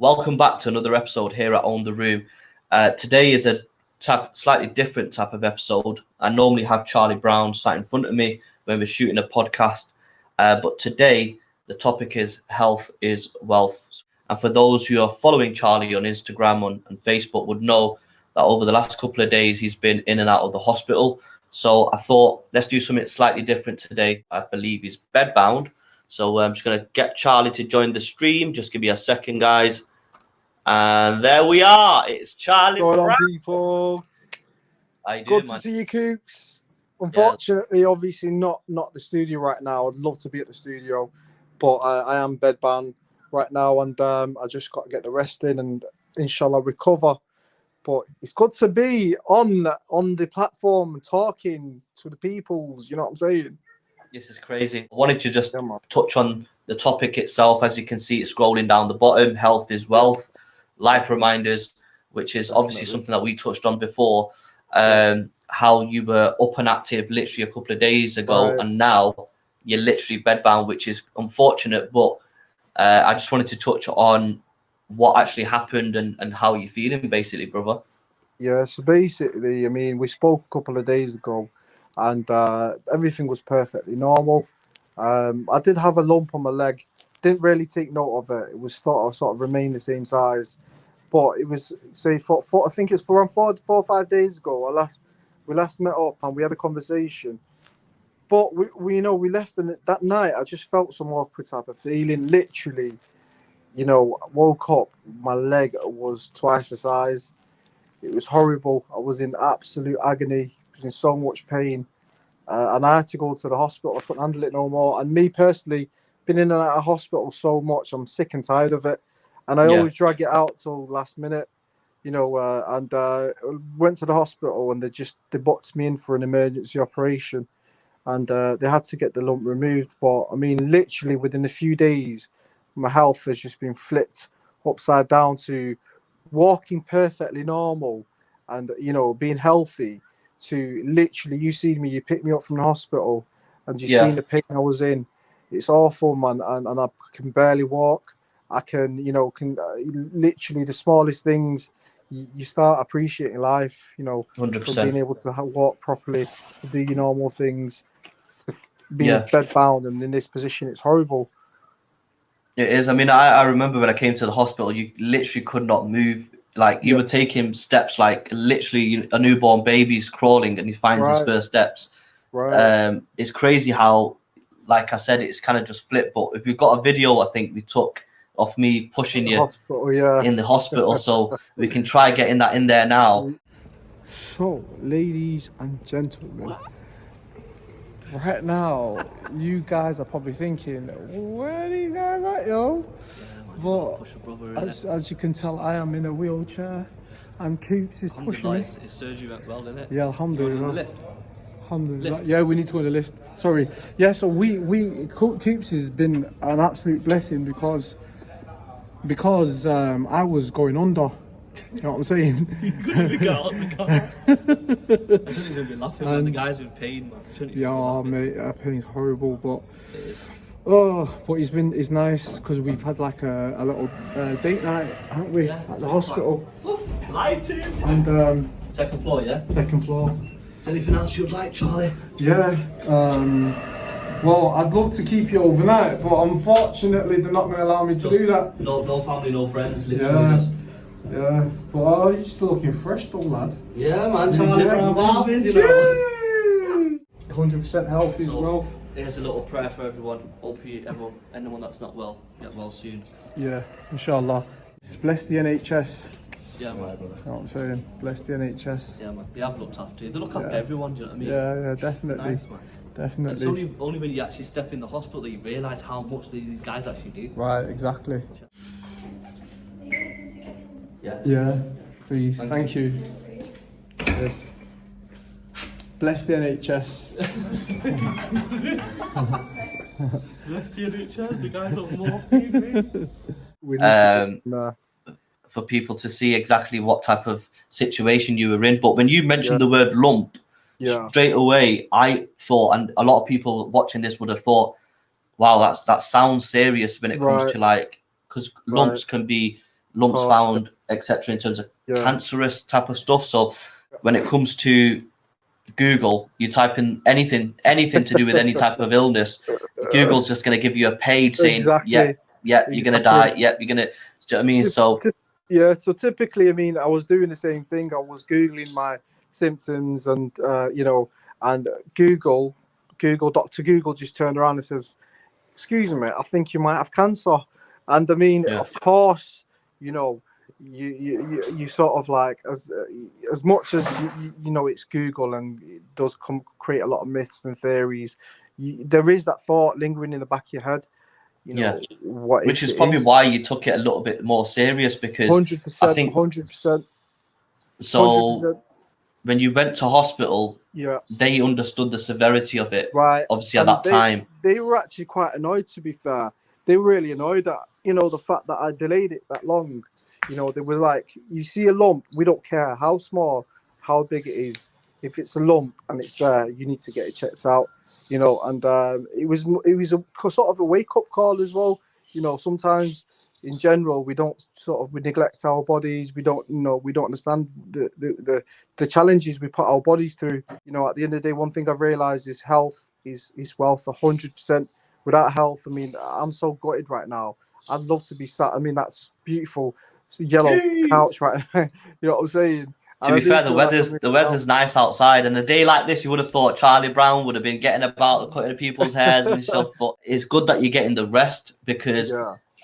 Welcome back to another episode here at OwnTheRoom. Today is a slightly different type of episode. I normally have Charlie Brown sat in front of me when we're shooting a podcast, but today the topic is health is wealth. And for those who are following Charlie on Instagram and Facebook would know that over the last couple of days he's been in and out of the hospital. So I thought, let's do something slightly different today. I believe he's bedbound. So I'm just going to get Charlie to join the stream. Just give me a second, guys. And there we are. It's Charlie Going Brown. on, people. How you doing, Good to man? see you, Coops. Unfortunately, obviously not the studio right now. I'd love to be at the studio, but I am bedbound right now, and I just got to get the rest in and inshallah recover. But it's good to be on the platform talking to the peoples. You know what I'm saying? This is crazy. I wanted to just touch on the topic itself. As you can see, it's scrolling down the bottom. Health is wealth. Life reminders, which is obviously something that we touched on before. How you were up and active literally a couple of days ago, and now you're literally bedbound, which is unfortunate. But I just wanted to touch on what actually happened and how you're feeling, basically, brother. Yeah, so basically, I mean, we spoke a couple of days ago, and everything was perfectly normal. I did have a lump on my leg. Didn't really take note of it. It was sort of remained the same size, but it was I think it's around 4 or 5 days ago. We last met up and we had a conversation. But we left, and that night I just felt some awkward type of feeling. Literally, woke up, my leg was twice the size. It was horrible. I was in absolute agony. I was in so much pain. And I had to go to the hospital. I couldn't handle it no more. And me personally, been in and out of hospital so much, I'm sick and tired of it. And I always drag it out till last minute, and went to the hospital, and they booked me in for an emergency operation. And they had to get the lump removed. But, I mean, literally within a few days, my health has just been flipped upside down to walking perfectly normal and, being healthy, to literally, you see me, you picked me up from the hospital and you seen the pain I was in. It's awful, man, and I can barely walk. I can literally the smallest things, you start appreciating life, 100%. from being able to walk properly, to do your normal things, to being bedbound and in this position. It's horrible. It is. I mean, I remember when I came to the hospital, you literally could not move. Like, you were taking steps like literally a newborn baby's crawling and he finds his first steps. It's crazy how, like I said, it's kind of just flipped. But if we've got a video, I think we took of me pushing you in the hospital, so we can try getting that in there now. So, ladies and gentlemen, right now, you guys are probably thinking, where are these guys at, yo? But as you can tell, I am in a wheelchair, and Coops is pushing me. His surgery went well, didn't it? Yeah, alhamdulillah. Alhamdulillah. Yeah, we need to go on the lift. Sorry. Yeah, so Coops has been an absolute blessing because I was going under. You know what I'm saying? You couldn't even get out of the car. I shouldn't even be laughing, man. The guy's in pain, man. Yeah, mate, that pain's horrible, but it's nice because we've had like a little date night, haven't we, at the hospital? Lighting. And second floor, yeah. Second floor. Is there anything else you'd like, Charlie? Yeah. Well, I'd love to keep you overnight, but unfortunately, they're not going to allow me to do that. No family, no friends, literally. Yeah, but you're still looking fresh though, lad. Yeah, man, Charlie Brown Barbies, you know. 100% healthy as well. Here's a little prayer for everyone. Hope anyone that's not well, get well soon. Yeah, inshallah. Bless the NHS. Yeah, man. You know what I'm saying? Bless the NHS. Yeah, man. They have looked after you. They look after everyone, do you know what I mean? Yeah, definitely. Nice, man. Definitely. It's only when you actually step in the hospital that you realise how much these guys actually do. Right, exactly. Yeah, please. Thank you. Yes. Bless the NHS. Bless the NHS, the guys on morphine. For people to see exactly what type of situation you were in. But when you mentioned the word lump, straight away I thought, and a lot of people watching this would have thought, wow, that sounds serious when it comes to like, because lumps can be lumps Oh, found, etc., in terms of yeah. cancerous type of stuff. So when it comes to Google, you type in anything to do with any type of illness, Google's just going to give you a page saying, Exactly. you're going to die. Yep, you're going to, do you know what I mean? So, Yeah, so typically, I mean, I was doing the same thing. I was Googling my symptoms and, and Dr. Google just turned around and says, excuse me, I think you might have cancer. And I mean, yeah, of course, you know, you sort of like, as much as, it's Google and it does create a lot of myths and theories, there is that thought lingering in the back of your head, yeah. what Which if is it probably is? why you took it a little bit more serious, because I 100%, think 100%, so. 100%. When you went to hospital, Yeah, they understood the severity of it, right. obviously at And that time. they were actually quite annoyed, to be fair. They were really annoyed at, the fact that I delayed it that long. They were like, you see a lump, we don't care how small, how big it is. If it's a lump and it's there, you need to get it checked out. And it was a sort of a wake up call as well. Sometimes in general we neglect our bodies. We don't understand the challenges we put our bodies through. At the end of the day, one thing I've realized is health is wealth. 100%. Without health, I mean, I'm so gutted right now. I'd love to be sat. I mean, that's beautiful yellow couch right now. You know what I'm saying? To And I be do fair, feel like I'm the missing out. weather's nice outside, and a day like this, you would have thought Charlie Brown would have been getting about, cutting people's hairs and stuff. But it's good that you're getting the rest, because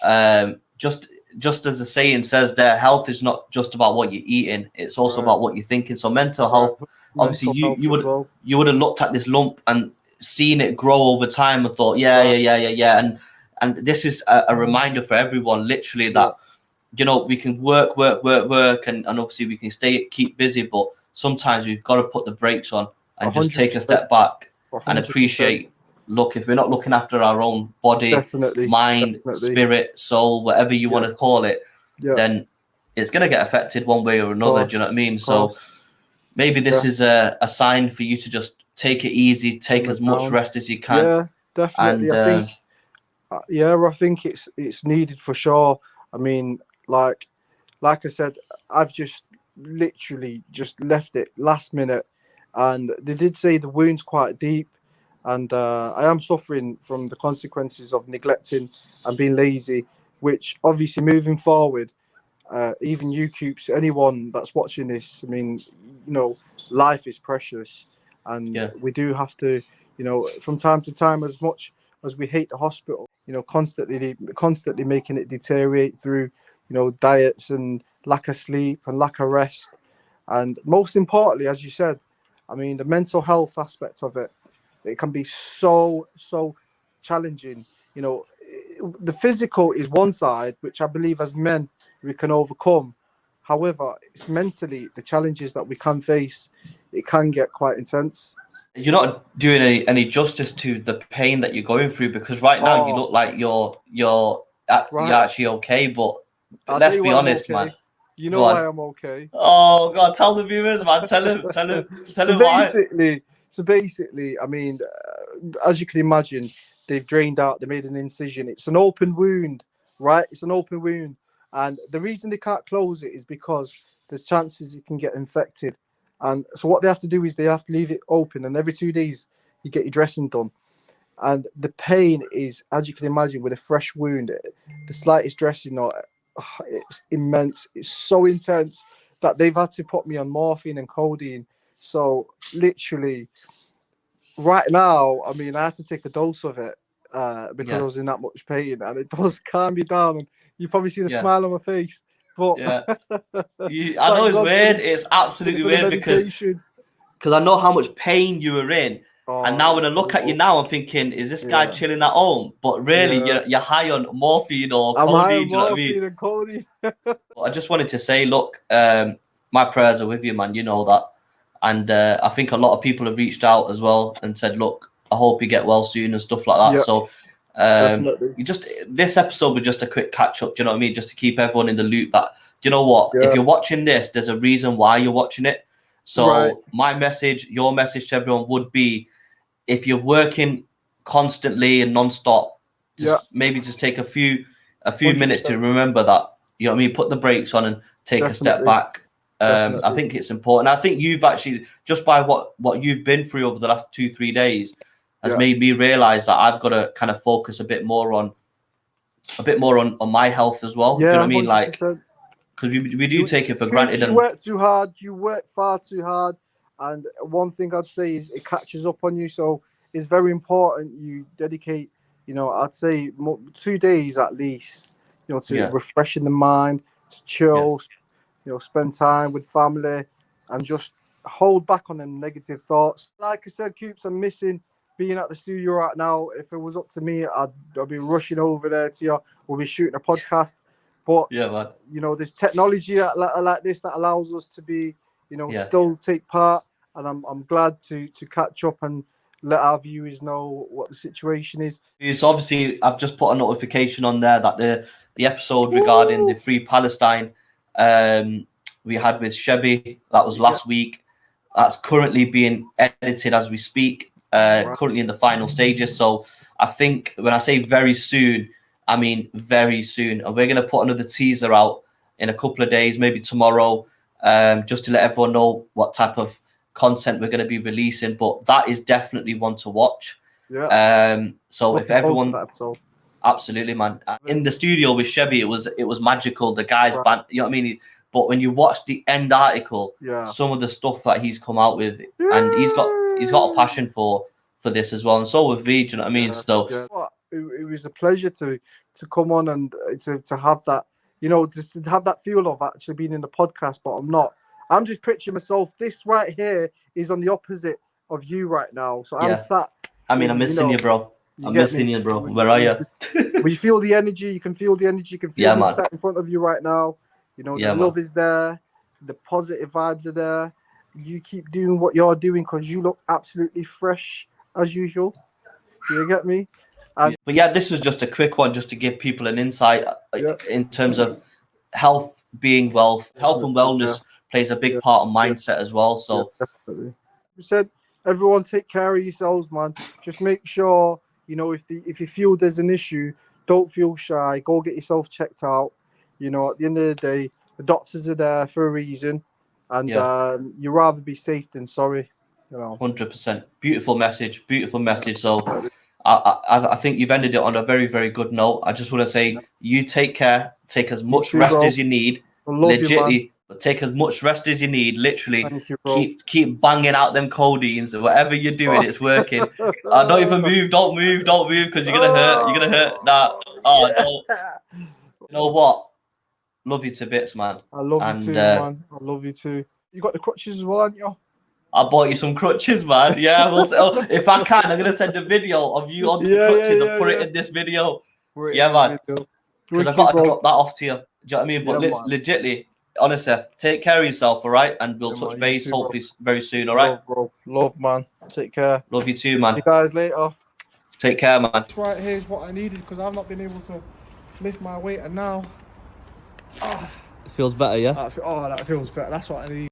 Yeah, just as the saying says, there, health is not just about what you're eating; it's also right, about what you're thinking. So mental right. health, obviously, Mental health as well. you would have looked at this lump and seen it grow over time and thought, Right. yeah, and this is a reminder for everyone, literally, Yeah, that we can work, and obviously we can keep busy, but sometimes we've got to put the brakes on and just take a 100%. step back and 100%. appreciate. Look, if we're not looking after our own body, Definitely. mind, Definitely. spirit, soul, whatever you Yeah. want to call it, Yeah. then it's going to get affected one way or Of another. Do you know course. what I mean? Of So course. maybe this Yeah. is a sign for you to just take it easy, take Simmer as much down. rest as you can, Yeah, definitely. and I think. I think it's needed for sure. I mean, like I said, I've just literally just left it last minute, and they did say the wound's quite deep, and I am suffering from the consequences of neglecting and being lazy. Which obviously moving forward, even you Coops, anyone that's watching this, I mean, life is precious, and yeah, we do have to, from time to time, as much as we hate the hospital, constantly making it deteriorate through, diets and lack of sleep and lack of rest, and most importantly, as you said, I mean, the mental health aspect of it, it can be so challenging. The physical is one side, which I believe as men we can overcome. However, it's mentally the challenges that we can face. It can get quite intense. you're not doing any justice to the pain that you're going through, because right now you Oh, look like you're right. actually okay, but I'll tell let's you be why I'm honest, man. okay. You Go know why on. I'm okay. Oh God, tell the viewers, man. Tell so him why. basically, I mean, as you can imagine, they've drained out. They made an incision. It's an open wound, right? It's an open wound, and the reason they can't close it is because there's chances it can get infected. And so what they have to do is they have to leave it open, and every 2 days you get your dressing done. And the pain is, as you can imagine, with a fresh wound, the slightest dressing or it's immense. It's so intense that they've had to put me on morphine and codeine. So literally, right now, I mean, I had to take a dose of it because I Yeah, was in that much pain, and it does calm me down. And you probably see the yeah, smile on my face, but yeah. I know thank it's God for weird. this, It's absolutely for the weird, because medication. I know how much pain you were in. And Oh, now it's when I look at you horrible. now, I'm thinking, is this guy Yeah, chilling at home? But really, yeah. you're high on morphine or I'm high on codeine. Do you know what I mean? morphine and codeine. I just wanted to say, look, my prayers are with you, man. You know that. And I think a lot of people have reached out as well and said, look, I hope you get well soon and stuff like that. Yeah, So definitely. this episode was just a quick catch up. Do you know what I mean? Just to keep everyone in the loop that, do you know what? If Yeah, you're watching this, there's a reason why you're watching it. right. So my message, your message to everyone would be, if you're working constantly and non-stop, Yeah, just maybe just take a few minutes to 100%. remember that You know what I mean? Put the brakes on and take a step Definitely. back. I Definitely. think it's important. I think you've actually, just by what you've been through over the last 2-3 days, has made me realize that I've got to kind of focus a bit more on my health as well. Do you know what I mean? 100%. Like, because we do take it for granted. You And work too hard. You work far too hard. And one thing I'd say is it catches up on you. So it's very important you dedicate, I'd say 2 days at least, to refreshing the mind, to chill, spend time with family and just hold back on them negative thoughts. Like I said, Coops, I'm missing being at the studio right now. If it was up to me, I'd be rushing over there to you. We'll be shooting a podcast. But man, there's technology like this that allows us to be, still take part. And I'm glad to catch up and let our viewers know what the situation is. So obviously, I've just put a notification on there that the episode regarding the Free Palestine we had with Shebby, that was last week. That's currently being edited as we speak. Currently in the final stages. So I think when I say very soon, I mean very soon. And we're going to put another teaser out in a couple of days, maybe tomorrow, just to let everyone know what type of content we're going to be releasing. But that is definitely one to watch. So if everyone, absolutely, man, in the studio with Shebby, it was magical. The guys, you know what I mean. But when you watch the end article, some of the stuff that he's come out with, and he's got a passion for this as well, and so with me. Do you know what I mean? It was a pleasure to come on and to have that, just to have that feel of actually being in the podcast. But I'm not. I'm just picturing myself. This right here is on the opposite of you right now. So I'm sat. I mean, I'm missing you, bro. I'm missing you, bro. Where are you? We feel the energy. You can feel the energy. You can feel me sat in front of you right now. The love is there. The positive vibes are there. You keep doing what you're doing because you look absolutely fresh as usual. You get me? But this was just a quick one just to give people an insight in terms of health being wealth. Health and wellness plays a big part of mindset as well. So definitely. You said, everyone take care of yourselves, man. Just make sure, if you feel there's an issue, don't feel shy. Go get yourself checked out. At the end of the day, the doctors are there for a reason, and you'd rather be safe than sorry. 100%. Beautiful message. So I think you've ended it on a very, very good note. I just want to say, you take care. Take as much rest as you need. Legitly, but take as much rest as you need. Literally, keep banging out them codeines. Whatever you're doing, it's working. Don't even move. Don't move, because you're gonna hurt. You're gonna hurt. Nah. Don't. You know what? Love you to bits, man. I love you too, man. I love you too. You got the crutches as well, haven't you? I bought you some crutches, man. Yeah, if I can, I'm gonna send a video of you on the crutches and put it in this video. Man. Because I've got to drop that off to you. Do you know what I mean? But legitly, honestly, take care of yourself, all right? And we'll touch base hopefully very soon, all right? Love, bro. Love, man. Take care. Love you too, man. See you guys later. Take care, man. This right here is what I needed because I've not been able to lift my weight, and now it feels better, yeah? that feels better. That's what I need.